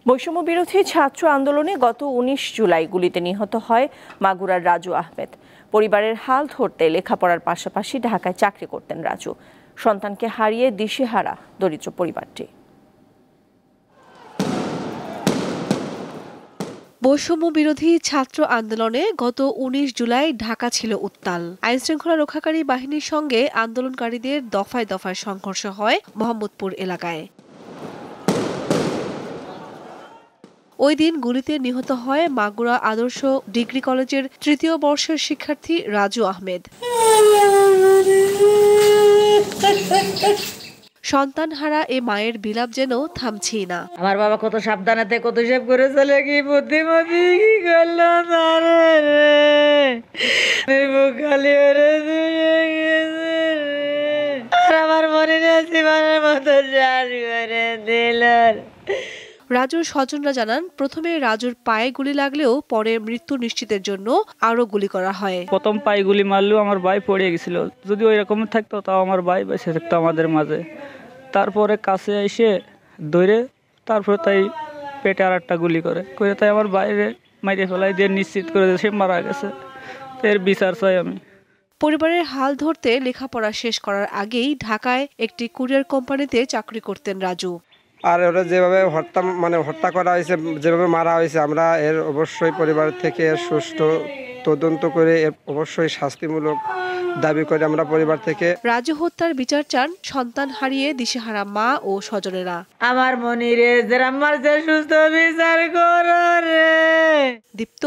বৈষম্য বিরোধী ছাত্র আন্দোলনে গত ১৯ জুলাই গুলিতে নিহত হয় মাগুরার রাজু আহমেদ। পরিবারের হাল ধরতে লেখাপড়ার পাশাপাশি ঢাকায় চাকরি করতেন রাজু। সন্তানকে হারিয়ে দিশেহারা দরিদ্র পরিবারটি। বৈষম্য বিরোধী ছাত্র আন্দোলনে গত ১৯ জুলাই ঢাকা ছিল উত্তাল। আইনশৃঙ্খলা রক্ষাকারী বাহিনীর সঙ্গে আন্দোলনকারীদের দফায় দফায় সংঘর্ষ হয় মোহাম্মদপুর এলাকায়। ওই দিন গুলিতে নিহত হয় মাগুরা আদর্শ ডিগ্রি কলেজের ৩য় বর্ষের শিক্ষার্থী রাজু আহমেদ। সন্তানহারা এ মায়ের বিলাপ যেন থামছেই না। আমার বাবা কত সাবধানে কত হিসাব করে চলে, কি বুদ্ধিমতী কি করলো আমার মনে জীবনের মতো দিল। রাজুর স্বজনরা জানান, প্রথমে রাজুর পায়ে গুলি লাগলেও পরে মৃত্যু নিশ্চিতের জন্য আরো গুলি করা হয়। প্রথম পায়ে গুলি মারলেও আমার ভাই পড়ে গেছিল। যদি ওই রকম থাকতো তাও আমার ভাই বেঁচে থাকতো আমাদের মাঝে। তারপরে কাছে এসে ধরে তারপরে তাই পেটে আর একটা গুলি করে তাই আমার বাইরে মাইরে ফেলাই দিয়ে নিশ্চিত করে সে মারা গেছে। এর বিচার চাই আমি। পরিবারের হাল ধরতে লেখাপড়া শেষ করার আগেই ঢাকায় একটি কুরিয়ার কোম্পানিতে চাকরি করতেন রাজু। আর ওরা যেভাবে হত্যা করা হয়েছে, যেভাবে মারা হয়েছে, আমরা এর অবশ্যই পরিবার থেকে সুষ্ঠু তদন্ত করে এর অবশ্যই শাস্তিমূলক দাবি করে আমরা পরিবার থেকে। রাজু হত্যার বিচার চান সন্তান হারিয়ে দিশেহারা মা ও স্বজনেরা। আমার মনিরে আমার সুস্থ বিচার করো রে। দীপ্ত,